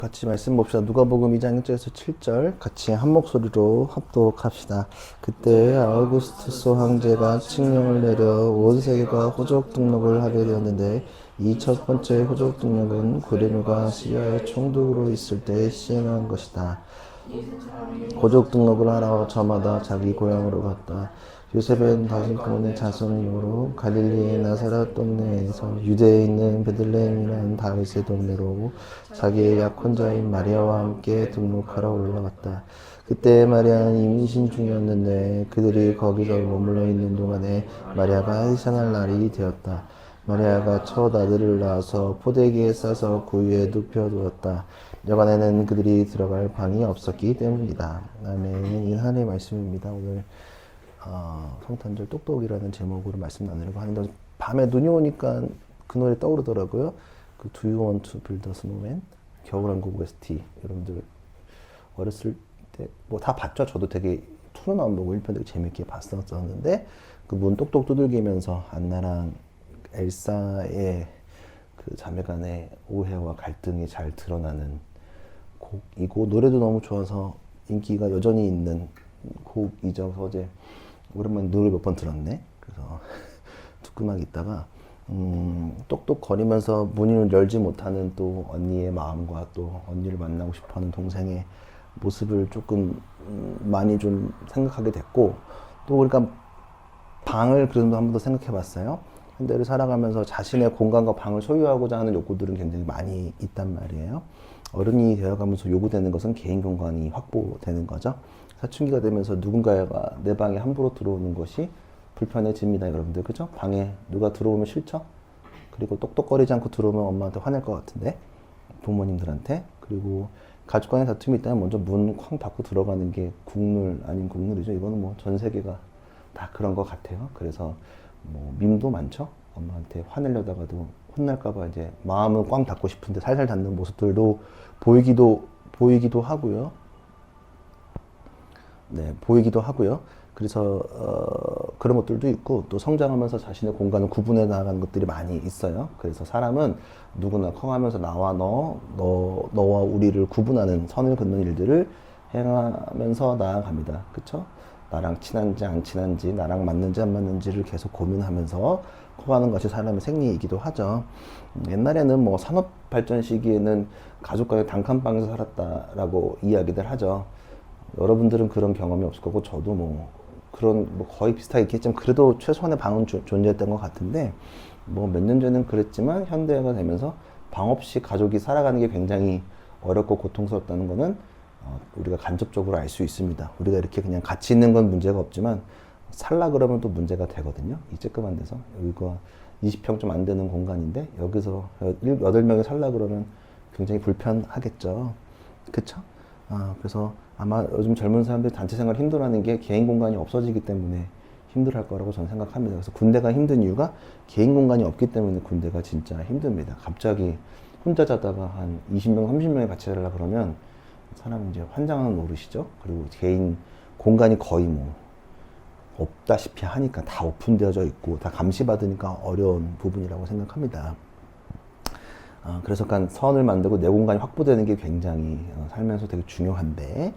같이 말씀 봅시다. 누가복음 2장 1절에서 7절 같이 한 목소리로 합독합시다. 그때 아우구스투스 황제가 칙령을 내려 온 세계가 호적 등록을 하게 되었는데 이 첫 번째 호적 등록은 구레누가 시리아의 총독으로 있을 때 시행한 것이다. 호적 등록을 하러 저마다 자기 고향으로 갔다. 요셉은 다윗의 자손이므로 갈릴리의 나사렛 동네에서 유대에 있는 베들레헴이라는 다윗의 동네로 자기의 약혼자인 마리아와 함께 등록하러 올라갔다. 그때 마리아는 임신 중이었는데 그들이 거기서 머물러 있는 동안에 마리아가 해산할 날이 되었다. 마리아가 첫 아들을 낳아서 포대기에 싸서 그 위에 눕혀두었다. 여간에는 그들이 들어갈 방이 없었기 때문이다. 아멘. 이 하나님의 말씀입니다. 오늘 성탄절 똑똑이라는 제목으로 말씀 나누려고 하는데 밤에 눈이 오니까 그 노래 떠오르더라고요. 그 Do You Want to Build a Snowman? 겨울왕국 OST. 여러분들 어렸을 때 뭐 다 봤죠? 저도 되게 2로 나온 보고 1편 되게 재밌게 봤었는데 그 문 똑똑 두들기면서 안나랑 엘사의 그 자매간의 오해와 갈등이 잘 드러나는 곡이고 노래도 너무 좋아서 인기가 여전히 있는 곡이죠. 어제 오랜만에 노래 몇 번 들었네. 그래서 듣고 막 있다가 똑똑 거리면서 문을 열지 못하는 또 언니의 마음과 또 언니를 만나고 싶어하는 동생의 모습을 조금 많이 좀 생각하게 됐고 또 우리가 방을 그래도 한 번 더 생각해 봤어요. 현대를 살아가면서 자신의 공간과 방을 소유하고자 하는 욕구들은 굉장히 많이 있단 말이에요. 어른이 되어가면서 요구되는 것은 개인 공간이 확보되는 거죠. 사춘기가 되면서 누군가가 내 방에 함부로 들어오는 것이 불편해집니다, 여러분들. 그죠? 방에 누가 들어오면 싫죠? 그리고 똑똑거리지 않고 들어오면 엄마한테 화낼 것 같은데, 부모님들한테. 그리고 가족 간의 다툼이 있다면 먼저 문 쾅 닫고 들어가는 게 국룰 아닌 국룰이죠. 이거는 뭐 전 세계가 다 그런 것 같아요. 그래서 뭐 밈도 많죠. 엄마한테 화내려다가도 혼날까봐 이제 마음은 꽝 닫고 싶은데 살살 닫는 모습들도 보이기도 하고요. 네, 보이기도 하고요. 그래서 그런 것들도 있고 또 성장하면서 자신의 공간을 구분해 나가는 것들이 많이 있어요. 그래서 사람은 누구나 커가면서 너와 우리를 구분하는 선을 긋는 일들을 행하면서 나아갑니다. 그쵸? 나랑 친한지 안 친한지, 나랑 맞는지 안 맞는지를 계속 고민하면서 커가는 것이 사람의 생리이기도 하죠. 옛날에는 뭐 산업 발전 시기에는 가족 간의 단칸방에서 살았다라고 이야기들 하죠. 여러분들은 그런 경험이 없을 거고 저도 뭐 그런 뭐 거의 비슷하게 있겠지만 그래도 최소한의 방은 존재했던 것 같은데 뭐 몇 년 전에는 그랬지만 현대가 되면서 방 없이 가족이 살아가는 게 굉장히 어렵고 고통스럽다는 거는 우리가 간접적으로 알 수 있습니다. 우리가 이렇게 그냥 같이 있는 건 문제가 없지만 살라 그러면 또 문제가 되거든요. 이 쬐끄만 데서 여기가 20평 좀 안 되는 공간인데 여기서 8명이 살라 그러면 굉장히 불편하겠죠. 그쵸? 그래서 아마 요즘 젊은 사람들이 단체 생활 힘들어하는 게 개인 공간이 없어지기 때문에 힘들어할 거라고 저는 생각합니다. 그래서 군대가 힘든 이유가 개인 공간이 없기 때문에 군대가 진짜 힘듭니다. 갑자기 혼자 자다가 한 20명, 30명이 같이 자려고 그러면 사람은 이제 환장하는 노릇이죠. 그리고 개인 공간이 거의 뭐 없다시피 하니까 다 오픈되어져 있고 다 감시받으니까 어려운 부분이라고 생각합니다. 그래서 약간 선을 만들고 내 공간이 확보되는 게 굉장히 살면서 되게 중요한데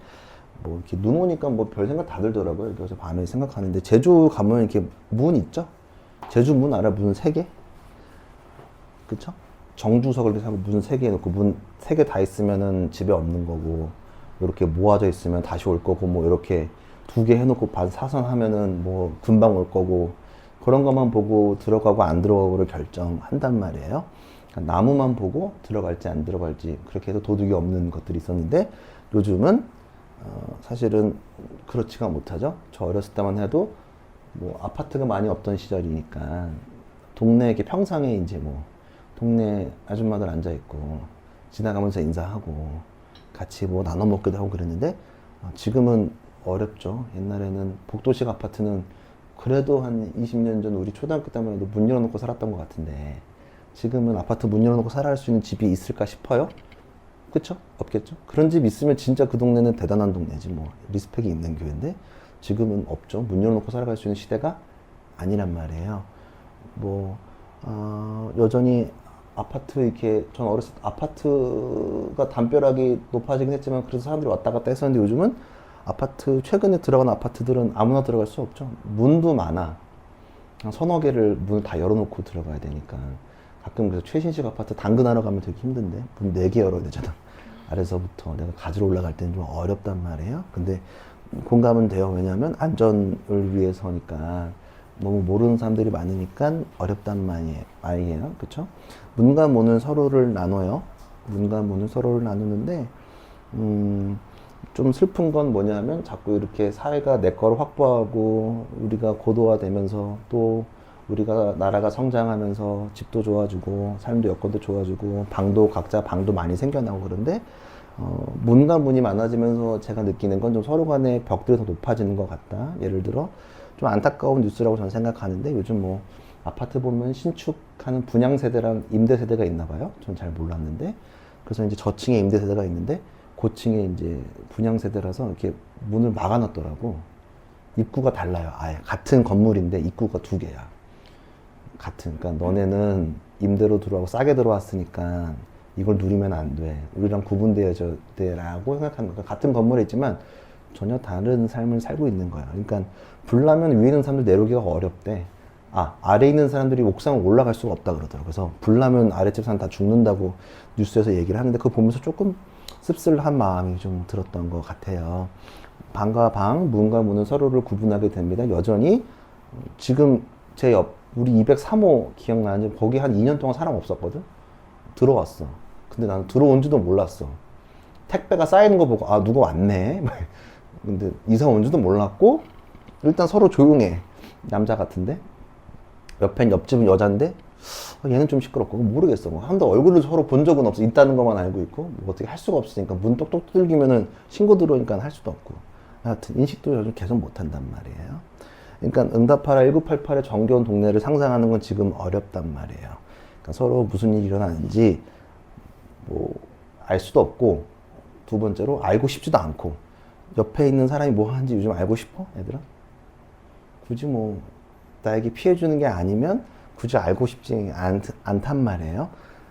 뭐 이렇게 눈 오니까 뭐 별 생각 다 들더라고요. 그래서 밤에 생각하는데 제주 가면 이렇게 문 있죠? 제주 문 알아? 문 3개? 그쵸? 정주석을 하고 문 3개 해놓고 문 3개 다 있으면은 집에 없는 거고 이렇게 모아져 있으면 다시 올 거고 뭐 이렇게 2개 해놓고 반 사선하면은 뭐 금방 올 거고 그런 것만 보고 들어가고 안 들어가고를 결정한단 말이에요. 그러니까 나무만 보고 들어갈지 안 들어갈지 그렇게 해서 도둑이 없는 것들이 있었는데 요즘은 사실은 그렇지가 못하죠. 저 어렸을 때만 해도 뭐 아파트가 많이 없던 시절이니까 동네 이렇게 평상에 이제 뭐 동네 아줌마들 앉아 있고 지나가면서 인사하고 같이 뭐 나눠 먹기도 하고 그랬는데 지금은 어렵죠. 옛날에는 복도식 아파트는 그래도 한 20년 전 우리 초등학교 때만 해도 문 열어놓고 살았던 것 같은데 지금은 아파트 문 열어놓고 살아갈 수 있는 집이 있을까 싶어요. 그쵸? 없겠죠? 그런 집 있으면 진짜 그 동네는 대단한 동네지 뭐 리스펙이 있는 교회인데 지금은 없죠. 문 열어놓고 살아갈 수 있는 시대가 아니란 말이에요. 뭐 여전히 아파트 이렇게 전 어렸을 때 아파트가 담벼락이 높아지긴 했지만 그래서 사람들이 왔다 갔다 했었는데 요즘은 아파트 최근에 들어간 아파트들은 아무나 들어갈 수 없죠. 문도 많아. 한 서너 개를 문을 다 열어놓고 들어가야 되니까 가끔 그래서 최신식 아파트 당근하러 가면 되게 힘든데 문 4개 열어야 되잖아. 아래서부터 내가 가지러 올라갈 때는 좀 어렵단 말이에요. 근데 공감은 돼요. 왜냐하면 안전을 위해서니까 너무 모르는 사람들이 많으니까 어렵단 말이에요. 그쵸? 문과 문은 서로를 나눠요. 문과 문은 서로를 나누는데 좀 슬픈 건 뭐냐면 자꾸 이렇게 사회가 내 거를 확보하고 우리가 고도화되면서 또 우리가 나라가 성장하면서 집도 좋아지고 삶도 여건도 좋아지고 방도 각자 방도 많이 생겨나고 그런데 문과 문이 많아지면서 제가 느끼는 건 좀 서로 간의 벽들이 더 높아지는 것 같다. 예를 들어 좀 안타까운 뉴스라고 저는 생각하는데 요즘 뭐 아파트 보면 신축하는 분양 세대랑 임대 세대가 있나 봐요. 전 잘 몰랐는데 그래서 이제 저층에 임대 세대가 있는데 고층에 이제 분양 세대라서 이렇게 문을 막아놨더라고. 입구가 달라요. 아예 같은 건물인데 입구가 2개야. 같은. 그러니까 너네는 임대로 들어와고 싸게 들어왔으니까 이걸 누리면 안 돼. 우리랑 구분되어야 돼라고 생각하는 거야. 같은 건물에 있지만 전혀 다른 삶을 살고 있는 거야. 그러니까 불나면 위에 있는 사람들 내려오기가 어렵대. 아래에 있는 사람들이 옥상에 올라갈 수가 없다 그러더라고. 그래서 불나면 아랫집 사람 다 죽는다고 뉴스에서 얘기를 하는데 그거 보면서 조금 씁쓸한 마음이 좀 들었던 것 같아요. 방과 방, 문과 문은 서로를 구분하게 됩니다. 여전히 지금 제 옆, 우리 203호 기억나는지 거기 한 2년 동안 사람 없었거든? 들어왔어. 근데 나는 들어온지도 몰랐어. 택배가 쌓이는 거 보고 누가 왔네. 근데 이사 온지도 몰랐고 일단 서로 조용해. 남자 같은데 옆엔 옆집은 여잔데 얘는 좀 시끄럽고 모르겠어. 한도 얼굴을 서로 본 적은 없어. 있다는 것만 알고 있고 뭐 어떻게 할 수가 없으니까 문 똑똑 두들기면은 신고 들어오니까 할 수도 없고 하여튼 인식도 요즘 계속 못한단 말이에요. 그러니까 응답하라 1988의 정겨운 동네를 상상하는 건 지금 어렵단 말이에요. 그러니까 서로 무슨 일이 일어나는지 뭐 알 수도 없고 두 번째로 알고 싶지도 않고 옆에 있는 사람이 뭐 하는지 요즘 알고 싶어? 얘들아? 굳이 뭐 나에게 피해 주는 게 아니면 굳이 알고 싶지 않단 말이에요.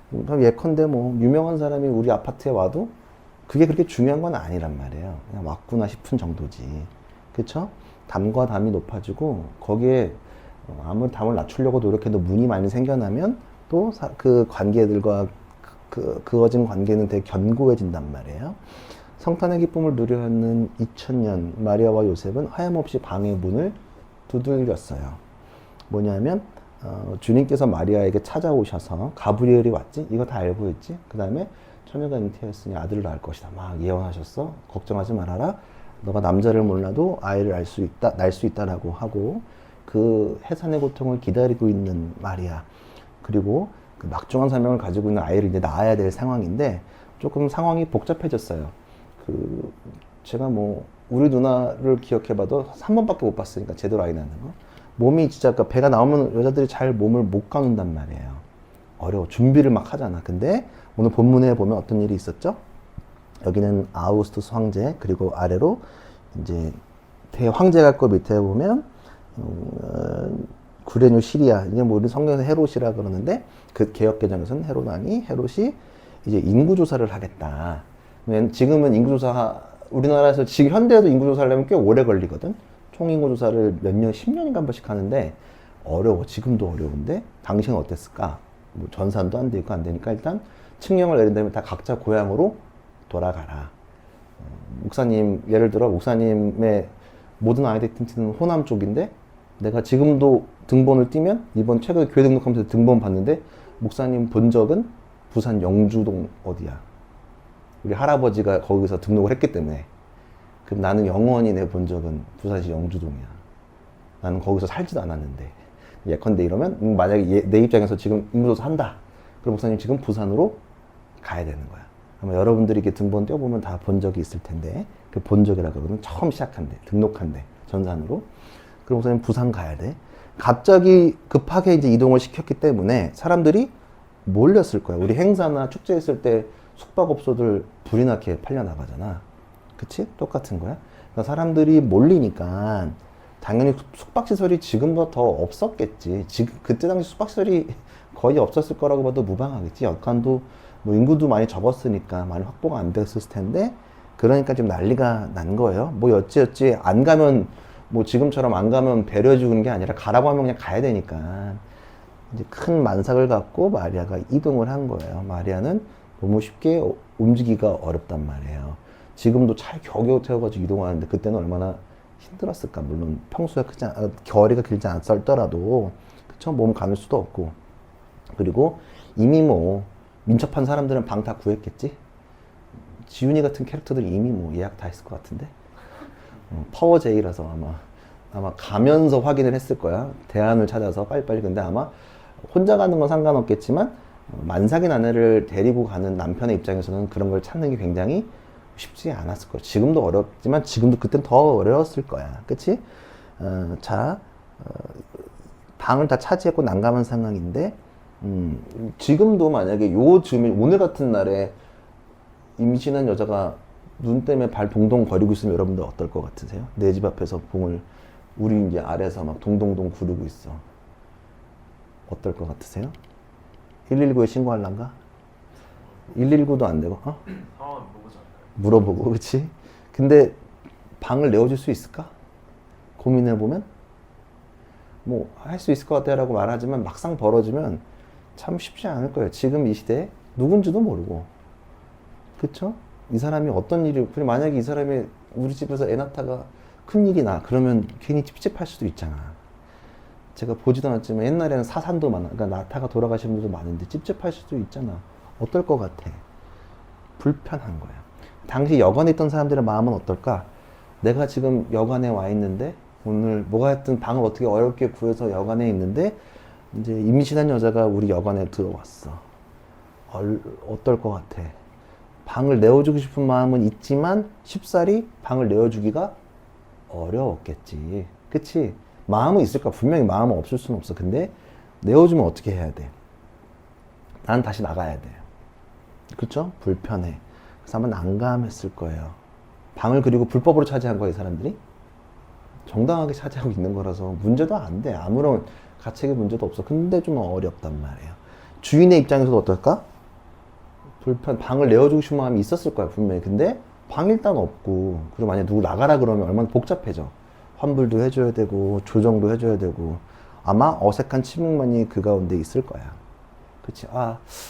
그럼 예컨대 뭐 유명한 사람이 우리 아파트에 와도 그게 그렇게 중요한 건 아니란 말이에요. 그냥 왔구나 싶은 정도지. 그쵸? 담과 담이 높아지고 거기에 아무리 담을 낮추려고 노력해도 문이 많이 생겨나면 또 그 관계들과 그어진 관계는 되게 견고해진단 말이에요. 성탄의 기쁨을 누려하는 2000년 마리아와 요셉은 하염없이 방의 문을 두들겼어요. 뭐냐면 주님께서 마리아에게 찾아오셔서 가브리엘이 왔지? 이거 다 알고 있지? 그 다음에 처녀가 잉태했으니 아들을 낳을 것이다. 막 예언하셨어. 걱정하지 말아라. 너가 남자를 몰라도 아이를 날 수 있다라고 하고 그 해산의 고통을 기다리고 있는 마리아 그리고 그 막중한 사명을 가지고 있는 아이를 이제 낳아야 될 상황인데 조금 상황이 복잡해졌어요. 제가 뭐 우리 누나를 기억해봐도 3번밖에 못 봤으니까 제대로 아이 낳는 거. 몸이 진짜 그러니까 배가 나오면 여자들이 잘 몸을 못 가눈단 말이에요. 어려워. 준비를 막 하잖아. 근데 오늘 본문에 보면 어떤 일이 있었죠? 여기는 아우구스투스 황제 그리고 아래로 이제 대황제가 거 밑에 보면 구레뉴 시리아 이게 뭐 우리 성경에서 헤롯이라 그러는데 그 개혁 개정에서는 헤롯이 이제 인구 조사를 하겠다. 지금은 인구 조사 우리나라에서 지금 현대에도 인구 조사를 하면 꽤 오래 걸리거든. 총 인구 조사를 몇 년, 10년인가 한 번씩 하는데 어려워. 지금도 어려운데 당시는 어땠을까? 뭐 전산도 안 되고 안 되니까 일단 칙령을 내린 다음에 다 각자 고향으로 돌아가라. 목사님 예를 들어 목사님의 모든 아이덴티티는 호남 쪽인데 내가 지금도 등본을 띄면 이번 최근에 교회 등록하면서 등본 봤는데 목사님 본 적은 부산 영주동 어디야? 우리 할아버지가 거기서 등록을 했기 때문에 그럼 나는 영원히 내 본 적은 부산시 영주동이야. 나는 거기서 살지도 않았는데 예컨대 이러면 만약에 내 입장에서 지금 인구조사 한다. 그럼 목사님 지금 부산으로 가야 되는 거야. 아마 여러분들이 이렇게 등본 떼어보면 다 본 적이 있을 텐데 그 본 적이라고 그러면 처음 시작한대. 등록한대. 전산으로. 그럼 목사님 부산 가야 돼. 갑자기 급하게 이제 이동을 시켰기 때문에 사람들이 몰렸을 거야. 우리 행사나 축제 있을 때 숙박업소들 불이 나게 팔려나가잖아. 그치? 똑같은 거야. 그러니까 사람들이 몰리니까 당연히 숙박시설이 지금보다 더 없었겠지. 그때 당시 숙박시설이 거의 없었을 거라고 봐도 무방하겠지. 역관도 뭐 인구도 많이 적었으니까 많이 확보가 안 됐을 텐데, 그러니까 좀 난리가 난 거예요. 뭐 어찌어찌 안 가면, 뭐 지금처럼 안 가면 배려해 주는 게 아니라 가라고 하면 그냥 가야 되니까 이제 큰 만삭을 갖고 마리아가 이동을 한 거예요. 마리아는 너무 쉽게 움직이기가 어렵단 말이에요. 지금도 차에 겨우겨우 태워가지고 이동하는데 그때는 얼마나 힘들었을까. 물론 평소에 거리가 길지 않았더라도, 그쵸? 몸 가눌 수도 없고. 그리고 이미 뭐 민첩한 사람들은 방 다 구했겠지. 지훈이 같은 캐릭터들이 이미 뭐 예약 다 했을 것 같은데. 파워 J라서 아마 가면서 확인을 했을 거야. 대안을 찾아서 빨리빨리. 근데 아마 혼자 가는 건 상관없겠지만 만삭인 아내를 데리고 가는 남편의 입장에서는 그런 걸 찾는 게 굉장히 쉽지 않았을 거야. 지금도 어렵지만 지금도 그땐 더 어려웠을 거야. 그치? 방을 다 차지했고 난감한 상황인데, 지금도 만약에 요즘에 오늘 같은 날에 임신한 여자가 눈 때문에 발 동동 거리고 있으면 여러분들 어떨 것 같으세요? 내 집 앞에서 봉을 우리 이제 아래에서 막 동동동 구르고 있어. 어떨 것 같으세요? 119에 신고할란가? 119도 안 되고, 물어보고, 그치? 근데 방을 내어줄 수 있을까? 고민해보면? 뭐, 할 수 있을 것 같아 라고 말하지만 막상 벌어지면 참 쉽지 않을 거예요. 지금 이 시대에 누군지도 모르고. 그쵸? 이 사람이 어떤 일이, 그리고 만약에 이 사람이 우리 집에서 애 낳다가 큰일이 나. 그러면 괜히 찝찝할 수도 있잖아. 제가 보지도 않았지만 옛날에는 사산도 많아. 그러니까 낳다가 돌아가신 분도 많은데 찝찝할 수도 있잖아. 어떨 것 같아? 불편한 거야. 당시 여관에 있던 사람들의 마음은 어떨까? 내가 지금 여관에 와 있는데, 오늘 뭐가 했든 방을 어떻게 어렵게 구해서 여관에 있는데, 이제 임신한 여자가 우리 여관에 들어왔어. 어떨 것 같아? 방을 내어주고 싶은 마음은 있지만 쉽사리 방을 내어주기가 어려웠겠지. 그치? 마음은 있을까? 분명히 마음은 없을 수는 없어. 근데 내어주면 어떻게 해야 돼? 난 다시 나가야 돼. 그쵸? 불편해. 그래서 아마 난감했을 거예요. 방을 그리고 불법으로 차지한 거야, 이 사람들이? 정당하게 차지하고 있는 거라서 문제도 안 돼. 아무런 가책의 문제도 없어. 근데 좀 어렵단 말이에요. 주인의 입장에서도 어떨까? 방을 내어주고 싶은 마음이 있었을 거야, 분명히. 근데 방 일단 없고, 그리고 만약에 누구 나가라 그러면 얼마나 복잡해져. 환불도 해줘야 되고, 조정도 해줘야 되고, 아마 어색한 침묵만이 그 가운데 있을 거야. 그치?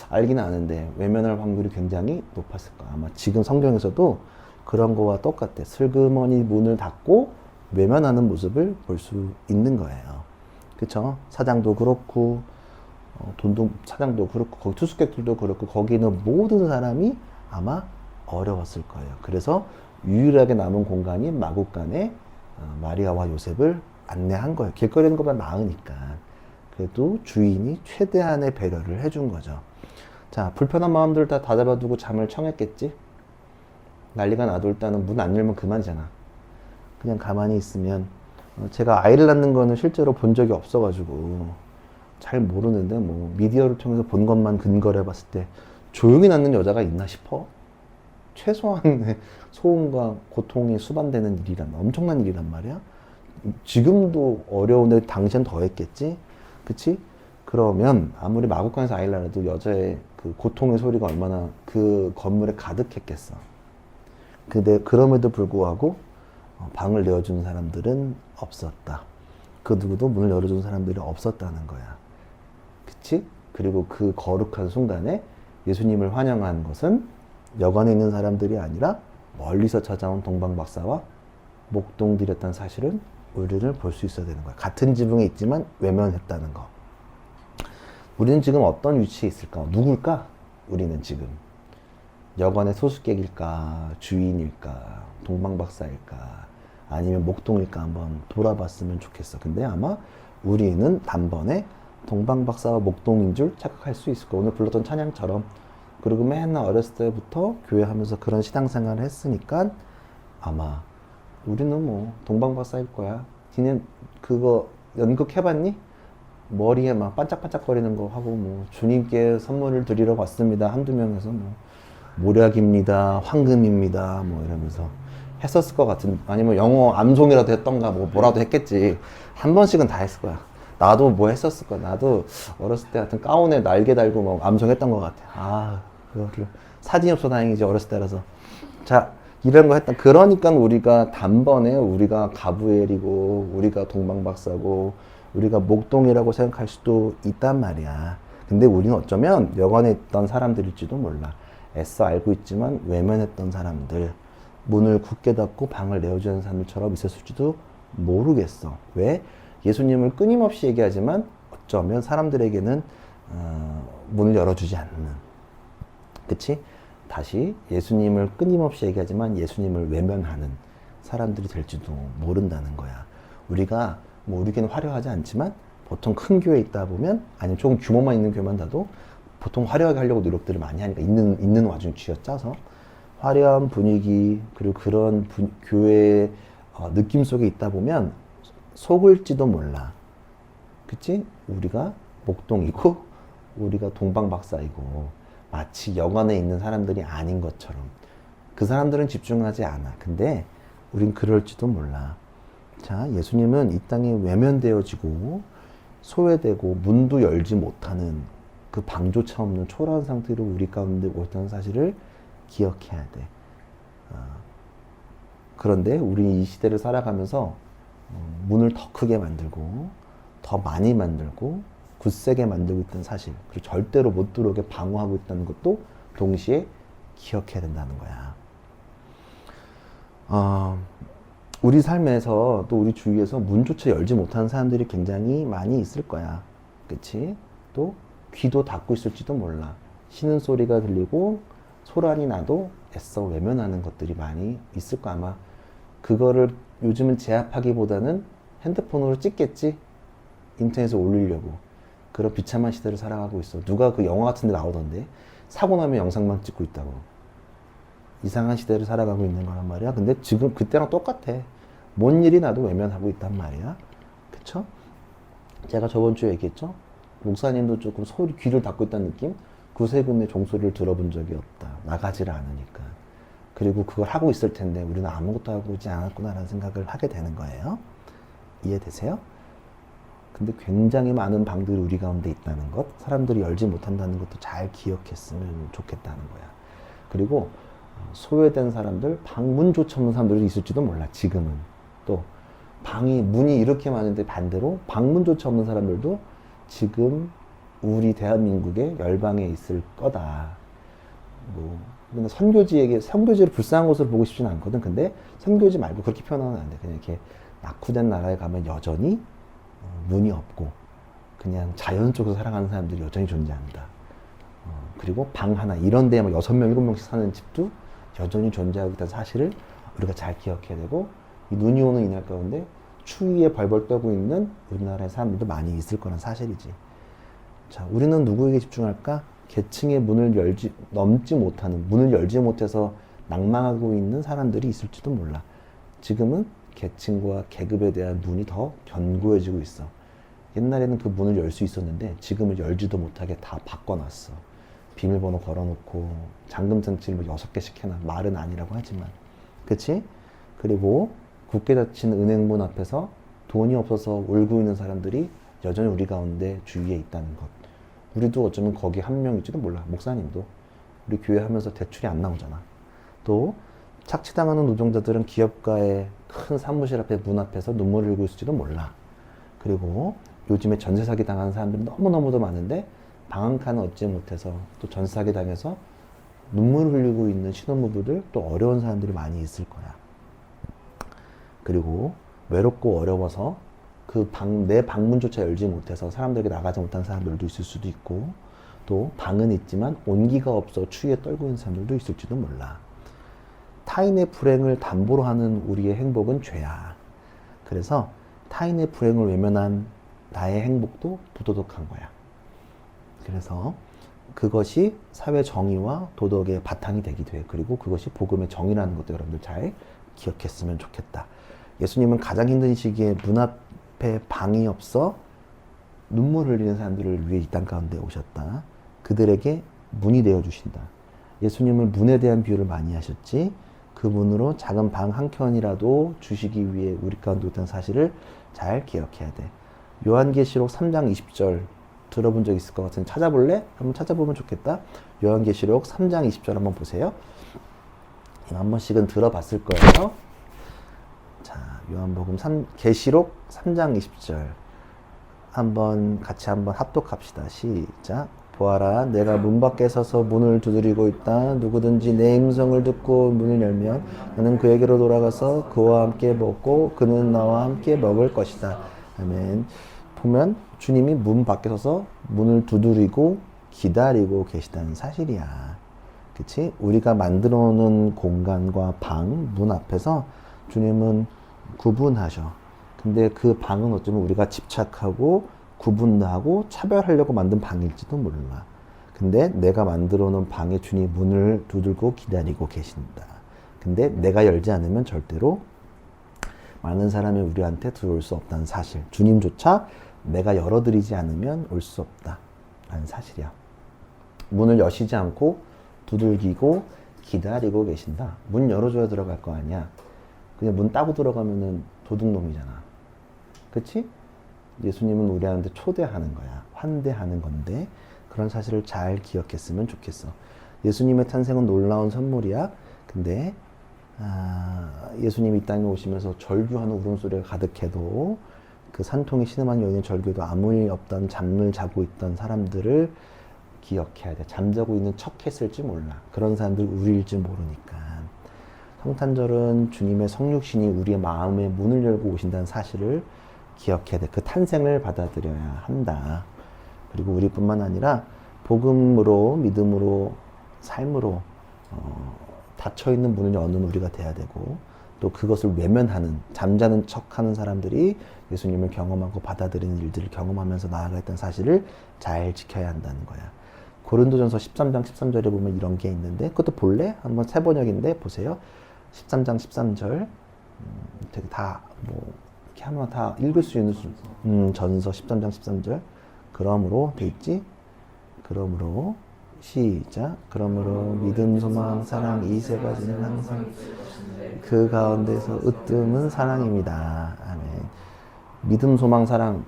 알기는 아는데, 외면할 확률이 굉장히 높았을 거야. 아마 지금 성경에서도 그런 거와 똑같아. 슬그머니 문을 닫고 외면하는 모습을 볼 수 있는 거예요. 그쵸? 사장도 그렇고, 사장도 그렇고, 거기 투숙객들도 그렇고, 거기 있는 모든 사람이 아마 어려웠을 거예요. 그래서 유일하게 남은 공간이 마구간에 마리아와 요셉을 안내한 거예요. 길거리는 것보다 나으니까. 그래도 주인이 최대한의 배려를 해준 거죠. 자, 불편한 마음들 다 다잡아두고 잠을 청했겠지? 난리가 나도 일단은 문 안 열면 그만이잖아. 그냥 가만히 있으면, 제가 아이를 낳는 거는 실제로 본 적이 없어가지고 잘 모르는데, 뭐 미디어를 통해서 본 것만 근거를 해봤을 때 조용히 낳는 여자가 있나 싶어. 최소한의 소음과 고통이 수반되는 엄청난 일이란 말이야. 지금도 어려운데 당시엔 더 했겠지? 그치? 그러면 아무리 마구간에서 아이를 낳아도 여자의 그 고통의 소리가 얼마나 그 건물에 가득했겠어. 근데 그럼에도 불구하고 방을 내어주는 사람들은 없었다. 그 누구도 문을 열어주는 사람들이 없었다는 거야. 그치? 그리고 그 거룩한 순간에 예수님을 환영한 것은 여관에 있는 사람들이 아니라 멀리서 찾아온 동방박사와 목동들이었다는 사실은 우리를 볼 수 있어야 되는 거야. 같은 지붕에 있지만 외면했다는 거. 우리는 지금 어떤 위치에 있을까? 누굴까? 우리는 지금 여관의 소수객일까? 주인일까? 동방박사일까? 아니면 목동일까? 한번 돌아봤으면 좋겠어. 근데 아마 우리는 단번에 동방박사와 목동인 줄 착각할 수 있을 거야. 오늘 불렀던 찬양처럼. 그리고 맨날 어렸을 때부터 교회 하면서 그런 신앙생활을 했으니까 아마 우리는 뭐 동방박사일 거야. 니네 그거 연극 해봤니? 머리에 막 반짝반짝거리는 거 하고 뭐 주님께 선물을 드리러 왔습니다. 한두 명에서 뭐 모략입니다. 황금입니다. 뭐 이러면서 했었을 것 같은. 아니면 영어 암송이라도 했던가 뭐라도 했겠지. 한 번씩은 다 했을 거야. 나도 뭐 했었을 거야. 나도 어렸을 때 하여튼 가운에 날개 달고 막 암송했던 것 같아. 아, 그거를 사진이 없어 다행이지 어렸을 때라서. 자, 이런 거 했다. 그러니까 우리가 단번에 우리가 가브엘이고 우리가 동방박사고 우리가 목동이라고 생각할 수도 있단 말이야. 근데 우리는 어쩌면 여관에 있던 사람들일지도 몰라. 애써 알고 있지만 외면했던 사람들, 문을 굳게 닫고 방을 내어주는 사람들처럼 있었을지도 모르겠어. 왜? 예수님을 끊임없이 얘기하지만 어쩌면 사람들에게는 문을 열어주지 않는. 그치? 다시 예수님을 끊임없이 얘기하지만 예수님을 외면하는 사람들이 될지도 모른다는 거야. 우리가 뭐 우리에게는 화려하지 않지만 보통 큰 교회에 있다 보면 아니면 조금 규모만 있는 교회만 봐도 보통 화려하게 하려고 노력들을 많이 하니까 있는 와중에 쥐어짜서 화려한 분위기 그리고 그런 교회의 느낌 속에 있다 보면 속을지도 몰라. 그치? 우리가 목동이고 우리가 동방박사이고 마치 여관에 있는 사람들이 아닌 것처럼 그 사람들은 집중하지 않아. 근데 우린 그럴지도 몰라. 자, 예수님은 이 땅에 외면되어지고 소외되고 문도 열지 못하는 그 방조차 없는 초라한 상태로 우리 가운데 오셨다는 사실을 기억해야 돼. 그런데 우리 이 시대를 살아가면서 문을 더 크게 만들고 더 많이 만들고 굳세게 만들고 있다는 사실, 그리고 절대로 못 들어오게 방어하고 있다는 것도 동시에 기억해야 된다는 거야. 우리 삶에서 또 우리 주위에서 문조차 열지 못하는 사람들이 굉장히 많이 있을 거야. 그치? 또 귀도 닫고 있을지도 몰라. 쉬는 소리가 들리고 소란이 나도 애써 외면하는 것들이 많이 있을 거야. 아마 그거를 요즘은 제압하기보다는 핸드폰으로 찍겠지? 인터넷에 올리려고. 그런 비참한 시대를 살아가고 있어. 누가 그 영화 같은 데 나오던데 사고 나면 영상만 찍고 있다고. 이상한 시대를 살아가고 있는 거란 말이야. 근데 지금 그때랑 똑같아. 뭔 일이 나도 외면하고 있단 말이야. 그쵸? 제가 저번 주에 얘기했죠? 목사님도 조금 귀를 닫고 있다는 느낌? 구세군의 종소리를 들어본 적이 없다. 나가지를 않으니까. 그리고 그걸 하고 있을 텐데 우리는 아무것도 하고 있지 않았구나라는 생각을 하게 되는 거예요. 이해되세요? 근데 굉장히 많은 방들이 우리 가운데 있다는 것, 사람들이 열지 못한다는 것도 잘 기억했으면 좋겠다는 거야. 그리고 소외된 사람들, 방문조차 없는 사람들이 있을지도 몰라. 지금은 또 문이 이렇게 많은데 반대로 방문조차 없는 사람들도 지금 우리 대한민국의 열방에 있을 거다. 근데 선교지를 불쌍한 곳으로 보고 싶지는 않거든. 근데 선교지 말고 그렇게 표현하면 안 돼. 그냥 이렇게 낙후된 나라에 가면 여전히 문이 없고 그냥 자연 속에서 살아가는 사람들이 여전히 존재한다. 그리고 방 하나 이런 데에 6명, 7명씩 사는 집도 여전히 존재하고 있다는 사실을 우리가 잘 기억해야 되고, 이 눈이 오는 이날 가운데 추위에 벌벌 떨고 있는 우리나라의 사람들도 많이 있을 거란 사실이지. 자, 우리는 누구에게 집중할까? 계층의 문을 넘지 못하는, 문을 열지 못해서 낭망하고 있는 사람들이 있을지도 몰라. 지금은 계층과 계급에 대한 눈이 더 견고해지고 있어. 옛날에는 그 문을 열 수 있었는데 지금은 열지도 못하게 다 바꿔놨어. 비밀번호 걸어놓고 잠금장치를 6개씩 해놔. 말은 아니라고 하지만. 그치? 그리고 굳게 닫힌 은행문 앞에서 돈이 없어서 울고 있는 사람들이 여전히 우리 가운데 주위에 있다는 것. 우리도 어쩌면 거기 한 명일지도 몰라. 목사님도. 우리 교회 하면서 대출이 안 나오잖아. 또 착취당하는 노동자들은 기업가의 큰 사무실 앞에 문 앞에서 눈물을 흘리고 있을지도 몰라. 그리고 요즘에 전세 사기 당하는 사람들이 너무너무도 많은데 방 한 칸을 얻지 못해서 또 전세 사기 당해서 눈물을 흘리고 있는 신혼부부들, 또 어려운 사람들이 많이 있을 거야. 그리고 외롭고 어려워서 내 방문조차 열지 못해서 사람들에게 나가지 못한 사람들도 있을 수도 있고, 또 방은 있지만 온기가 없어 추위에 떨고 있는 사람들도 있을지도 몰라. 타인의 불행을 담보로 하는 우리의 행복은 죄야. 그래서 타인의 불행을 외면한 나의 행복도 부도덕한 거야. 그래서 그것이 사회 정의와 도덕의 바탕이 되기도 해. 그리고 그것이 복음의 정의라는 것도 여러분들 잘 기억했으면 좋겠다. 예수님은 가장 힘든 시기에 문 앞에 방이 없어 눈물 흘리는 사람들을 위해 이 땅 가운데 오셨다. 그들에게 문이 되어주신다. 예수님은 문에 대한 비유를 많이 하셨지. 그 문으로 작은 방 한 켠이라도 주시기 위해 우리 가운데 있다는 사실을 잘 기억해야 돼. 요한계시록 3장 20절 들어본 적 있을 것 같은데 찾아볼래? 한번 찾아보면 좋겠다. 요한계시록 3장 20절 한번 보세요. 한 번씩은 들어봤을 거예요. 자, 요한복음 계시록 3장 20절 같이 한번 합독합시다. 시작. 보아라, 내가 문 밖에 서서 문을 두드리고 있다. 누구든지 내 음성을 듣고 문을 열면 나는 그에게로 돌아가서 그와 함께 먹고 그는 나와 함께 먹을 것이다. 아멘. 보면 주님이 문 밖에 서서 문을 두드리고 기다리고 계시다는 사실이야. 그치? 우리가 만들어 놓은 공간과 방, 문 앞에서 주님은 구분하셔. 근데 그 방은 어쩌면 우리가 집착하고 구분하고 차별하려고 만든 방일지도 몰라. 근데 내가 만들어 놓은 방에 주님이 문을 두들고 기다리고 계신다. 근데 내가 열지 않으면 절대로 많은 사람이 우리한테 들어올 수 없다는 사실. 주님조차 내가 열어드리지 않으면 올 수 없다 라는 사실이야. 문을 여시지 않고 두들기고 기다리고 계신다. 문 열어줘야 들어갈 거 아니야. 그냥 문 따고 들어가면은 도둑놈이잖아. 그치? 예수님은 우리한테 초대하는 거야. 환대하는 건데 그런 사실을 잘 기억했으면 좋겠어. 예수님의 탄생은 놀라운 선물이야. 근데 예수님이 이 땅에 오시면서 절규하는 울음소리가 가득해도 그 산통이 신음한 여인의 절규도 아무 일 없던 잠을 자고 있던 사람들을 기억해야 돼. 잠자고 있는 척 했을지 몰라. 그런 사람들 우리일지 모르니까. 성탄절은 주님의 성육신이 우리의 마음의 문을 열고 오신다는 사실을 기억해야 돼. 그 탄생을 받아들여야 한다. 그리고 우리뿐만 아니라 복음으로, 믿음으로, 삶으로 닫혀있는 문을 여는 우리가 돼야 되고 또 그것을 외면하는, 잠자는 척하는 사람들이 예수님을 경험하고 받아들이는 일들을 경험하면서 나아가겠다는 사실을 잘 지켜야 한다는 거야. 고린도전서 13장 13절에 보면 이런 게 있는데 그것도 볼래? 한번 세 번역인데 보세요. 13장 13절 되게 다 이렇게 하면 다 읽을 수 있는 전서 13장 13절 그러므로 돼 있지? 그러므로 시작. 그러므로 믿음, 소망, 사랑 이 세 가지는 항상 그 가운데서 으뜸은 사랑입니다. 아멘. 믿음, 소망, 사랑.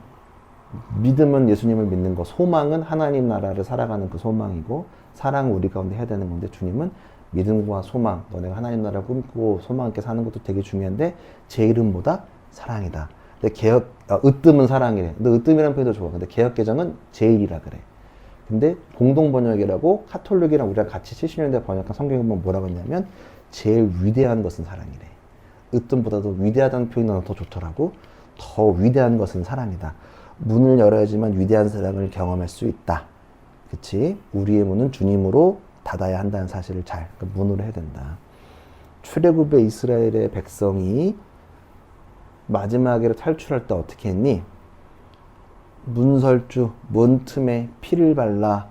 믿음은 예수님을 믿는 거, 소망은 하나님 나라를 살아가는 그 소망이고 사랑은 우리 가운데 해야 되는 건데 주님은 믿음과 소망, 너네가 하나님 나라를 꿈꾸고 소망 있게 사는 것도 되게 중요한데 제일은 뭐다? 사랑이다. 근데 으뜸은 사랑이래. 근데 으뜸이라는 표현도 좋아. 근데 개역개정은 제일이라 그래. 근데 공동번역이라고 카톨릭이랑 우리가 같이 70년대 번역한 성경에 보면 뭐라고 했냐면 제일 위대한 것은 사랑이래. 으뜸보다도 위대하다는 표현이 더 좋더라고. 더 위대한 것은 사랑이다. 문을 열어야지만 위대한 사랑을 경험할 수 있다. 그치? 우리의 문은 주님으로 닫아야 한다는 사실을 잘 문으로 해야 된다. 출애굽의 이스라엘의 백성이 마지막에 탈출할 때 어떻게 했니? 문설주, 문 틈에 피를 발라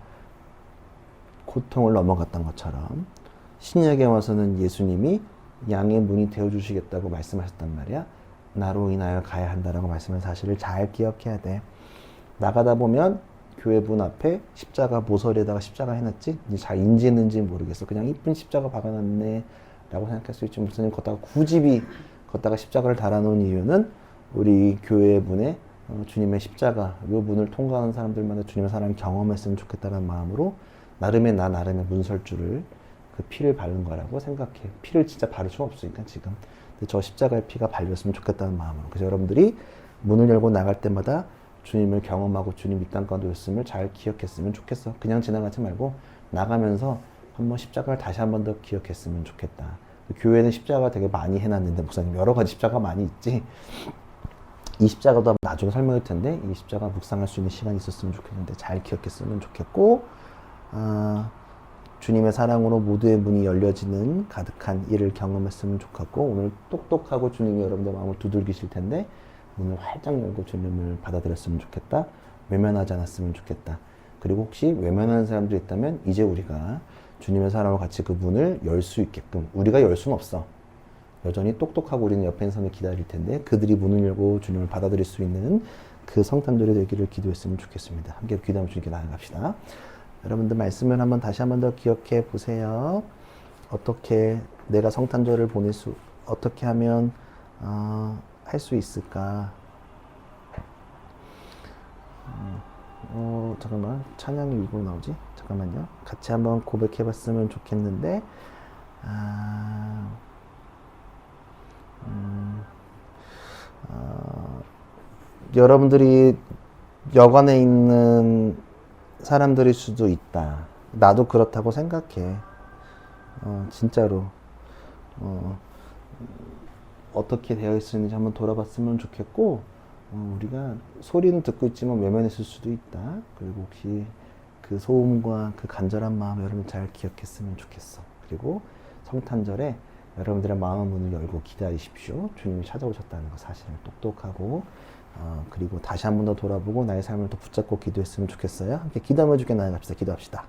고통을 넘어갔던 것처럼 신약에 와서는 예수님이 양의 문이 되어주시겠다고 말씀하셨단 말이야. 나로 인하여 가야 한다라고 말씀한 사실을 잘 기억해야 돼. 나가다 보면 교회 문 앞에 십자가 모서리에다가 십자가 해놨지? 잘 인지했는지 모르겠어. 그냥 이쁜 십자가 박아놨네 라고 생각할 수 있지. 목사님 걷다가 십자가를 달아놓은 이유는 우리 교회 문에 주님의 십자가, 요 문을 통과하는 사람들마다 주님의 사랑을 경험했으면 좋겠다는 마음으로 나름의 문설주를 그 피를 바른 거라고 생각해. 피를 진짜 바를 수가 없으니까 지금. 근데 저 십자가의 피가 발렸으면 좋겠다는 마음으로. 그래서 여러분들이 문을 열고 나갈 때마다 주님을 경험하고 주님 이 땅 가운데 있음을 잘 기억했으면 좋겠어. 그냥 지나가지 말고 나가면서 한번 십자가를 다시 한 번 더 기억했으면 좋겠다. 교회는 십자가 되게 많이 해놨는데 목사님 여러 가지 십자가 많이 있지. 이 십자가도 나중에 설명할 텐데 이 십자가 묵상할 수 있는 시간이 있었으면 좋겠는데 잘 기억했으면 좋겠고 주님의 사랑으로 모두의 문이 열려지는 가득한 일을 경험했으면 좋겠고 오늘 똑똑하고 주님이 여러분들 마음을 두들기실 텐데 문을 활짝 열고 주님을 받아들였으면 좋겠다. 외면하지 않았으면 좋겠다. 그리고 혹시 외면하는 사람들이 있다면 이제 우리가 주님의 사랑으로 같이 그 문을 열 수 있게끔 우리가 열 수는 없어. 여전히 똑똑하고 우리는 옆에 있는 사람을 기다릴 텐데 그들이 문을 열고 주님을 받아들일 수 있는 그 성탄절이 되기를 기도했으면 좋겠습니다. 함께 기도하며 주님께 나아갑시다. 여러분들 말씀을 다시 한 번 더 기억해 보세요. 어떻게 내가 성탄절을 어떻게 하면 할 수 있을까? 잠깐만. 찬양이 위로 나오지? 잠깐만요. 같이 한번 고백해봤으면 좋겠는데, 아, 여러분들이 여관에 있는 사람들일 수도 있다. 나도 그렇다고 생각해. 진짜로. 어, 어떻게 되어 있었는지 한번 돌아봤으면 좋겠고, 우리가 소리는 듣고 있지만 외면했을 수도 있다. 그리고 혹시 그 소음과 그 간절한 마음 여러분 잘 기억했으면 좋겠어. 그리고 성탄절에 여러분들의 마음 문을 열고 기다리십시오. 주님이 찾아오셨다는 거 사실은 똑똑하고, 그리고 다시 한 번 더 돌아보고 나의 삶을 더 붙잡고 기도했으면 좋겠어요. 함께 기도하며 주께 나아갑시다. 기도합시다.